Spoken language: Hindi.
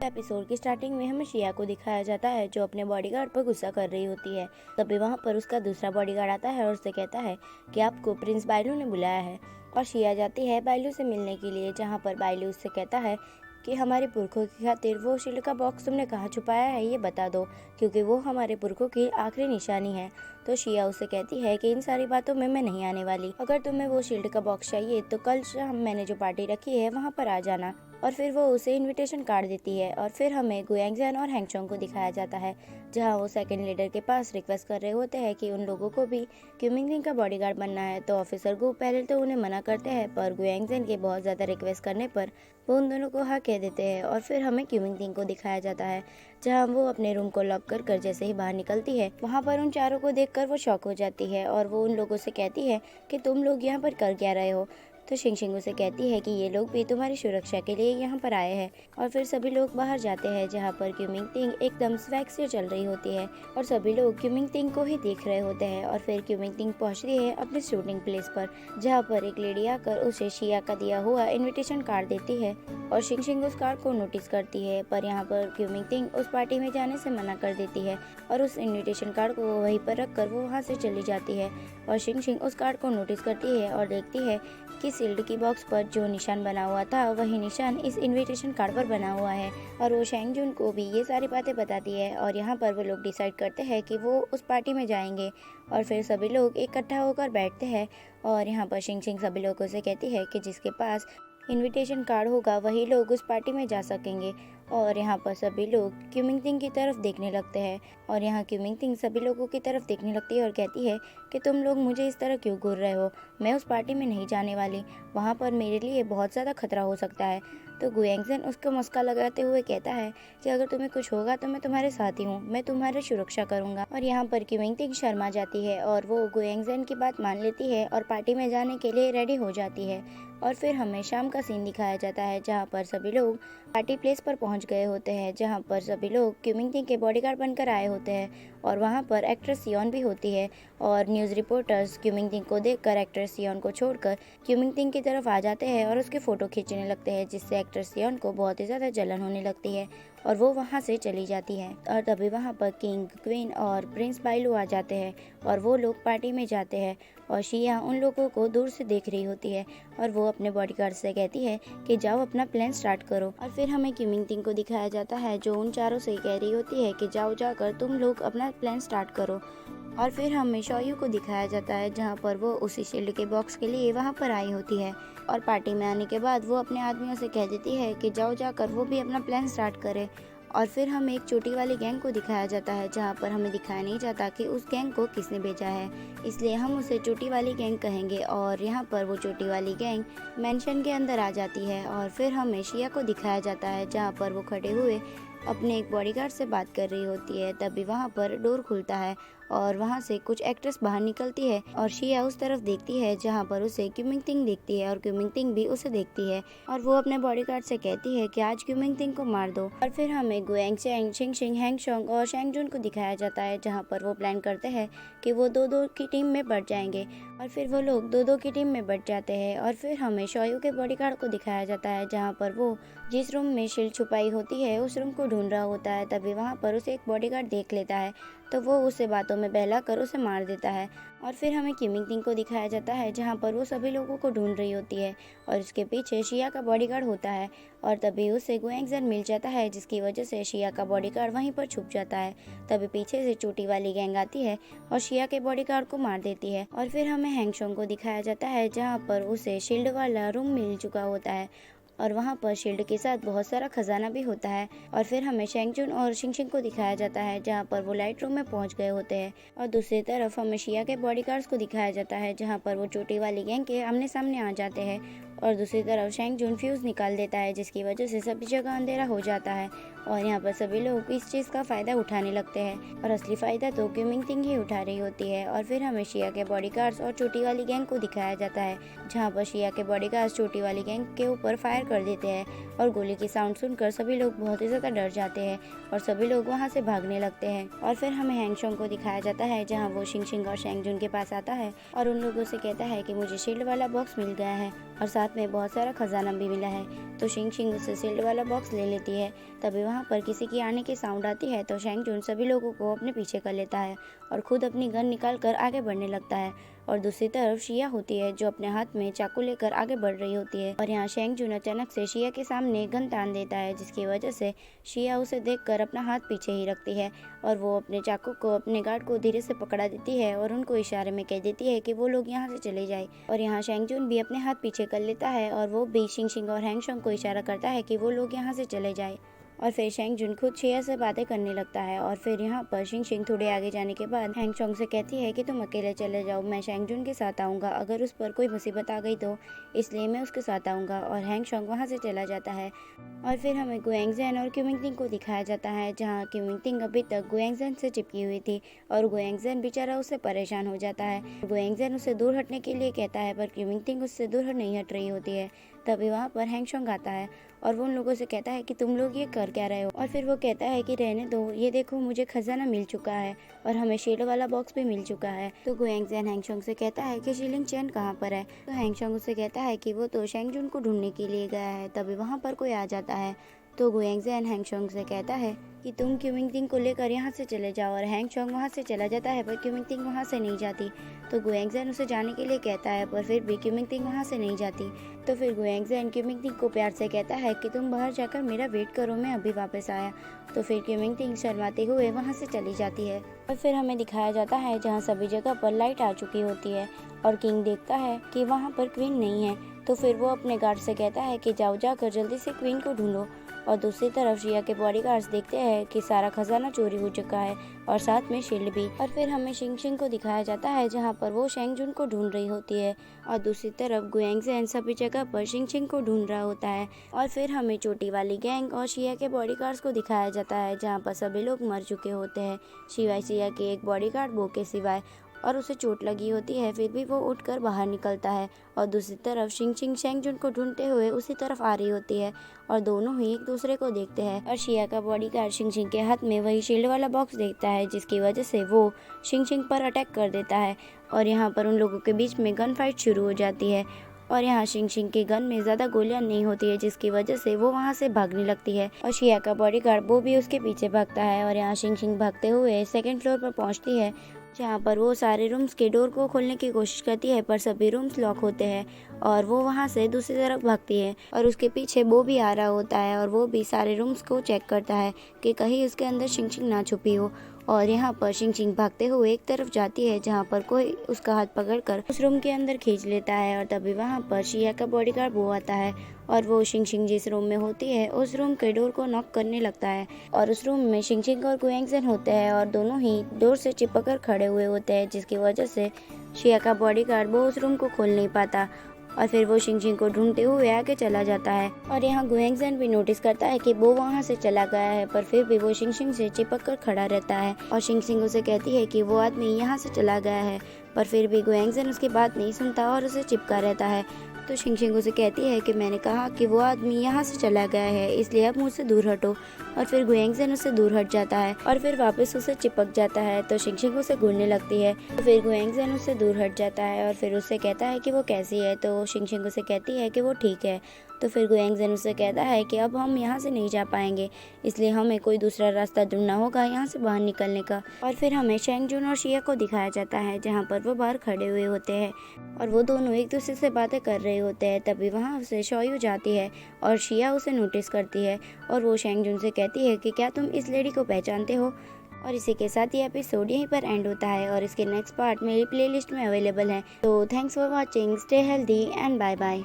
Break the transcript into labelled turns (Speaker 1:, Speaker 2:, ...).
Speaker 1: एपिसोड की स्टार्टिंग में हमें शिया को दिखाया जाता है जो अपने बॉडीगार्ड पर गुस्सा कर रही होती है। तभी वहाँ पर उसका दूसरा बॉडीगार्ड आता है और उससे कहता है कि आपको प्रिंस बाइलू ने बुलाया है। और शिया जाती है बाइलू से मिलने के लिए, जहाँ पर बाइलू उससे कहता है कि हमारे पुरखों की खातिर वो शील्ड का बॉक्स तुमने कहाँ छुपाया है ये बता दो, क्योंकि वो हमारे पुरखों की आखिरी निशानी है। तो शिया उससे कहती है कि इन सारी बातों में मैं नहीं आने वाली, अगर तुम्हें वो शील्ड का बॉक्स चाहिए तो कल शाम मैंने जो पार्टी रखी है वहाँ पर आ जाना। और फिर वो उसे इनविटेशन कार्ड देती है और फिर हमें गुयांगजान और हैंगचोंग को दिखाया जाता है, जहाँ वो सेकंड लीडर के पास रिक्वेस्ट कर रहे होते हैं कि उन लोगों को भी क्यूमिंगलिंग का बॉडीगार्ड बनना है। तो ऑफिसर गु पहले तो उन्हें मना करते हैं, पर गुयांगजान के बहुत ज़्यादा रिक्वेस्ट करने पर वो उन दोनों को हाँ कह देते हैं। और फिर हमें क्यूमिंगलिंग को दिखाया जाता है, जहाँ वो अपने रूम को लॉक कर जैसे ही बाहर निकलती है, वहाँ पर उन चारों को देखकर वो शॉक हो जाती है और वो उन लोगों से कहती है कि तुम लोग यहाँ पर कर क्या रहे हो। तो शिंगशिंग उसे कहती है कि ये लोग भी तुम्हारी सुरक्षा के लिए यहाँ पर आए हैं। और फिर सभी लोग बाहर जाते हैं, जहाँ पर क्यूमिंगटिंग एकदम स्वैग से चल रही होती है और सभी लोग क्यूमिंगटिंग को ही देख रहे होते हैं। और फिर क्यूमिंगटिंग पहुँचती है अपने शूटिंग प्लेस पर, जहाँ पर एक लेडी आकर उसे शिया का दिया हुआ इन्विटेशन कार्ड देती है और शिंगशिंग उस कार्ड को नोटिस करती है। पर यहाँ पर क्यूमिंगटिंग उस पार्टी में जाने से मना कर देती है और उस इन्विटेशन कार्ड को वहीं पर रखकर वो वहाँ से चली जाती है। और शिंगशिंग उस कार्ड को नोटिस करती है और देखती है कि शील्ड की बॉक्स पर जो निशान बना हुआ था वही निशान इस इनविटेशन कार्ड पर बना हुआ है। और वो शैंगजुन को भी ये सारी बातें बताती है और यहाँ पर वो लोग डिसाइड करते हैं कि वो उस पार्टी में जाएंगे। और फिर सभी लोग इकट्ठा होकर बैठते हैं और यहाँ पर शिंगशिंग सभी लोगों से कहती है कि जिसके पास इनविटेशन कार्ड होगा वही लोग उस पार्टी में जा सकेंगे। और यहाँ पर सभी लोग क्यूमिंगटिंग की तरफ देखने लगते हैं और यहाँ क्यूमिंगटिंग सभी लोगों की तरफ देखने लगती है और कहती है कि तुम लोग मुझे इस तरह क्यों घूर रहे हो, मैं उस पार्टी में नहीं जाने वाली, वहाँ पर मेरे लिए बहुत ज़्यादा खतरा हो सकता है। तो गुयांगजन उसको मस्का लगाते हुए कहता है कि अगर तुम्हें कुछ होगा तो मैं तुम्हारे साथ ही हूँ, मैं तुम्हारी सुरक्षा करूँगा। और यहाँ पर क्यूमिंगटिंग शर्मा जाती है और वो गुयांगजन की बात मान लेती है और पार्टी में जाने के लिए रेडी हो जाती है। और फिर हमें शाम का सीन दिखाया जाता है, जहाँ पर सभी लोग पार्टी प्लेस पर पहुंच गए होते हैं, जहाँ पर सभी लोग क्यूमिंगटिंग के बॉडीगार्ड बनकर आए होते हैं। और वहाँ पर एक्ट्रेस सियोन भी होती है और न्यूज़ रिपोर्टर्स क्यूमिंगटिंग को देखकर एक्ट्रेस सियोन को छोड़कर क्यूमिंगटिंग की तरफ आ जाते हैं और उसके फ़ोटो खींचने लगते हैं, जिससे एक्ट्रेस सियोन को बहुत ही ज़्यादा जलन होने लगती है और वो वहाँ से चली जाती है। और तभी वहाँ पर किंग, क्वीन और प्रिंस बाइलू आ जाते हैं और वो लोग पार्टी में जाते हैं और शिया उन लोगों को दूर से देख रही होती है और वो अपने बॉडीगार्ड से कहती है कि जाओ अपना प्लान स्टार्ट करो। और फिर हमें क्यूमिंगटिंग को दिखाया जाता है, जो उन चारों से कह रही होती है कि जाओ जाकर तुम लोग अपना प्लान स्टार्ट करो। और फिर हमें शोयू को दिखाया जाता है, जहाँ पर वो उसी शील्ड के बॉक्स के लिए वहाँ पर आई होती है और पार्टी में आने के बाद वो अपने आदमियों से कह देती है कि जाओ जाकर वो भी अपना प्लान स्टार्ट करे। और फिर हमें एक चोटी वाली गैंग को दिखाया जाता है, जहाँ पर हमें दिखाया नहीं जाता कि उस गैंग को किसने भेजा है, इसलिए हम उसे चोटी वाली गैंग कहेंगे। और यहाँ पर वो चोटी वाली गैंग मेंशन के अंदर आ जाती है और फिर हमें शिया को दिखाया जाता है, जहाँ पर वो खड़े हुए अपने एक बॉडीगार्ड से बात कर रही होती है। तभी वहाँ पर डोर खुलता है और वहाँ से कुछ एक्ट्रेस बाहर निकलती है और शिया उस तरफ देखती है, जहाँ पर उसे क्यूमिंगटिंग देखती है और क्यूमिंगटिंग भी उसे देखती है और वो अपने बॉडीगार्ड से कहती है कि आज क्यूमिंगटिंग को मार दो। और फिर हमें गुयांगचैंग, शिंगशिंग, हैंगशोंग और शैंगजुन को दिखाया जाता है, जहाँ पर वो प्लान करते हैं कि वो दो दो की टीम में बढ़ जाएंगे और फिर वो लोग दो दो की टीम में बढ़ जाते हैं। और फिर हमें शोयू के बॉडीगार्ड को दिखाया जाता है, जहाँ पर वो जिस रूम में शील्ड छुपाई होती है उस रूम को ढूंढ रहा होता है। तभी वहाँ पर उसे एक बॉडीगार्ड देख लेता है, तो वो उसे बातों में बहलाकर उसे मार देता है। और फिर हमें क्यूमिंगटिंग को दिखाया जाता है, जहाँ पर वो सभी लोगों को ढूंढ रही होती है और उसके पीछे शिया का बॉडीगार्ड होता है। और तभी उसे गुयांगजन मिल जाता है, जिसकी वजह से शिया का बॉडीगार्ड वहीं पर छुप जाता है। तभी पीछे से चोटी वाली गैंग आती है और शिया के बॉडीगार्ड को मार देती है। और फिर हमें हैंगशोंग को दिखाया जाता है, जहाँ पर उसे शील्ड वाला रूम मिल चुका होता है और वहाँ पर शील्ड के साथ बहुत सारा खजाना भी होता है। और फिर हमें शैंगजुन और शिंगशिंग को दिखाया जाता है, जहाँ पर वो लाइट रूम में पहुँच गए होते हैं। और दूसरी तरफ हमें शिया के बॉडीगार्ड्स को दिखाया जाता है, जहाँ पर वो चोटी वाली गैंग के आमने सामने आ जाते हैं। और दूसरी तरफ शैंगजुन फ्यूज़ निकाल देता है, जिसकी वजह से सभी जगह अंधेरा हो जाता है और यहाँ पर सभी लोग इस चीज़ का फ़ायदा उठाने लगते हैं और असली फ़ायदा तो क्यूमिंगटिंग ही उठा रही होती है। और फिर हमें शिया के बॉडीगार्ड्स और चोटी वाली गैंग को दिखाया जाता है, जहाँ पर शिया के बॉडीगार्ड्स चोटी वाली गैंग के ऊपर फायर कर देते हैं और गोली की साउंड सुनकर सभी लोग बहुत ही ज़्यादा डर जाते हैं और सभी लोग वहाँ से भागने लगते हैं। और फिर हमें हैंगशोंग को दिखाया जाता है, जहाँ वो शिंगशिंग और शैंगजुन के पास आता है और उन लोगों से कहता है कि मुझे शील्ड वाला बॉक्स मिल गया है और साथ में बहुत सारा खजाना भी मिला है। तो शिंगशिंग उससे शील्ड वाला बॉक्स ले लेती है। तभी वहाँ पर किसी की आने की साउंड आती है तो शेंग जुन सभी लोगों को अपने पीछे कर लेता है और खुद अपनी गन निकाल कर आगे बढ़ने लगता है। और दूसरी तरफ शिया होती है जो अपने हाथ में चाकू लेकर आगे बढ़ रही होती है और यहाँ शेंग जुन अचानक से शिया के सामने गन तान देता है, जिसकी वजह से शिया उसे देखकर अपना हाथ पीछे ही रखती है और वो अपने चाकू को अपने गार्ड को धीरे से पकड़ा देती है और उनको इशारे में कह देती है कि वो लोग यहाँ से चले जाए। और यहाँ शेंग जुन भी अपने हाथ पीछे कर लेता है और वो भी शिंग शिंग और हैंग शोंग को इशारा करता है कि वो लोग यहाँ से चले जाए। और फिर शेंग जुन खुद शिया से बातें करने लगता है और फिर यहाँ पर शिंग शिंग थोड़े आगे जाने के बाद हैंग शोंग से कहती है कि तुम अकेले चले जाओ, मैं शेंग जुन के साथ आऊँगा, अगर उस पर कोई मुसीबत आ गई तो इसलिए मैं उसके साथ आऊँगा। और हैंग शोंग वहाँ से चला जाता है और फिर हमें गुएंगजेन और क्यूमिंगटिंग को दिखाया जाता है, जहाँ क्यूमिंगटिंग अभी तक गुएंगजेन से चिपकी हुई थी और गुएंगजेन बेचारा उससे परेशान हो जाता है। गुएंगजेन उसे दूर हटने के लिए कहता है पर क्यूमिंगटिंग उससे दूर नहीं हट रही होती है। तभी वहाँ पर हैंग शोंग आता है और वो उन लोगों से कहता है कि तुम लोग ये कर क्या रहे हो। और फिर वो कहता है कि रहने दो, ये देखो मुझे खजाना मिल चुका है और हमें शील्ड वाला बॉक्स भी मिल चुका है। तो गुएंगजेन हैंग शोंग से कहता है कि शीलिंग चैन कहाँ पर है। तो हैंग शोंग उससे कहता है कि वो तो शेंग जुन को ढूंढने के लिए गया है। तभी वहाँ पर कोई आ जाता है तो गुएंगजेन हैंग शोंग से कहता है कि तुम क्यूमिंगटिंग को लेकर यहाँ से चले जाओ और हैंग शोंग वहाँ से चला जाता है पर क्यूमिंगटिंग वहाँ से नहीं जाती। तो गुएंगजेन उसे जाने के लिए कहता है पर फिर भी क्यूमिंगटिंग वहाँ से नहीं जाती। तो फिर गुएंगजेन क्यूमिंगटिंग को प्यार से कहता है कि तुम बाहर जाकर मेरा वेट करो, मैं अभी वापस आया। तो फिर क्यूमिंगटिंग शर्माते हुए वहाँ से चली जाती है और फिर हमें दिखाया जाता है जहाँ सभी जगह पर लाइट आ चुकी होती है और किंग देखता है कि वहाँ पर क्वीन नहीं है। तो फिर वो अपने गार्ड से कहता है कि जाओ जाकर जल्दी से क्वीन को ढूंढो। और दूसरी तरफ शिया के बॉडीगार्ड्स देखते हैं कि सारा खजाना चोरी हो चुका है और साथ में शील्ड भी। और फिर हमें शिंग शिंग को दिखाया जाता है जहाँ पर वो शेंग जुन को ढूंढ रही होती है और दूसरी तरफ गुएंगजेन सभी जगह पर शिंग शिंग को ढूंढ रहा होता है। और फिर हमें चोटी वाली गैंग और शिया के बॉडीगार्ड्स को दिखाया जाता है जहाँ पर सभी लोग मर चुके होते हैं सिवाय शिया के एक बॉडीगार्ड बो के सिवाय, और उसे चोट लगी होती है फिर भी वो उठकर बाहर निकलता है। और दूसरी तरफ शिंग शिंग शेंग जुन को ढूंढते हुए उसी तरफ आ रही होती है और दोनों ही एक दूसरे को देखते हैं। और शिया का बॉडीगार्ड शिंग शिंग के हाथ में वही शील्ड वाला बॉक्स देखता है, जिसकी वजह से वो शिंग शिंग पर अटैक कर देता है और यहाँ पर उन लोगों के बीच में गन फाइट शुरू हो जाती है। और यहाँ शिंग शिंग के गन में ज़्यादा गोलियां नहीं होती है, जिसकी वजह से वो वहाँ से भागने लगती है और शिया का बॉडीगार्ड वो भी उसके पीछे भागता है। और यहाँ शिंग शिंग भागते हुए सेकंड फ्लोर पर पहुँचती है जहाँ पर वो सारे रूम्स के डोर को खोलने की कोशिश करती है पर सभी रूम्स लॉक होते हैं और वो वहाँ से दूसरी तरफ भागती है और उसके पीछे वो भी आ रहा होता है और वो भी सारे रूम्स को चेक करता है कि कहीं उसके अंदर शिंग शिंग ना छुपी हो। और यहाँ पर शिंग शिंग भागते हुए एक तरफ जाती है जहाँ पर कोई उसका हाथ पकड़कर उस रूम के अंदर खींच लेता है और तभी वहाँ पर शिया का बॉडीगार्ड वो आता है और वो शिंग शिंग जिस रूम में होती है उस रूम के डोर को नॉक करने लगता है और उस रूम में शिंग शिंग और गुएंगजेन होते हैं और दोनों ही डोर से चिपक कर खड़े हुए होते हैं, जिसकी वजह से शिया का बॉडीगार्ड वो उस रूम को खोल नहीं पाता और फिर वो शिंग शिंग को ढूंढते हुए आगे चला जाता है। और यहाँ गुएंगजेन भी नोटिस करता है कि वो वहाँ से चला गया है पर फिर भी वो शिंग शिंग से चिपक कर खड़ा रहता है और शिंग शिंग उसे कहती है कि वो आदमी यहाँ से चला गया है, पर फिर भी गुएंगजेन उसकी बात नहीं सुनता और उसे चिपका रहता है। तो शिंग शिंग उसे कहती है कि मैंने कहा कि वो आदमी यहाँ से चला गया है, इसलिए अब मुझसे दूर हटो। और फिर गुएंगजेन उससे दूर हट जाता है और फिर वापस उसे चिपक जाता है। तो शिंग शिंग उसे घूरने लगती है तो फिर गुएंगजेन उससे दूर हट जाता है और फिर उससे कहता है कि वो कैसी है। तो शिंग शिंग उसे कहती है कि वो ठीक है। तो फिर गुएंगजेन उससे कहता है कि अब हम यहाँ से नहीं जा पाएंगे, इसलिए हमें कोई दूसरा रास्ता ढूंढना होगा यहाँ से बाहर निकलने का। और फिर हमें शेंग जुन और शिया को दिखाया जाता है जहाँ पर वो बाहर खड़े हुए होते हैं और वो दोनों एक दूसरे से बातें कर रहे होते हैं। तभी वहाँ उसे शोयू जाती है और शिया उसे नोटिस करती है और वो शेंग जुन से कहती है कि क्या तुम इस लेडी को पहचानते हो। और इसी के साथ ये एपिसोड यहीं पर एंड होता है और इसके नेक्स्ट पार्ट मेरी प्लेलिस्ट में अवेलेबल है। तो thanks for watching, stay healthy and bye bye.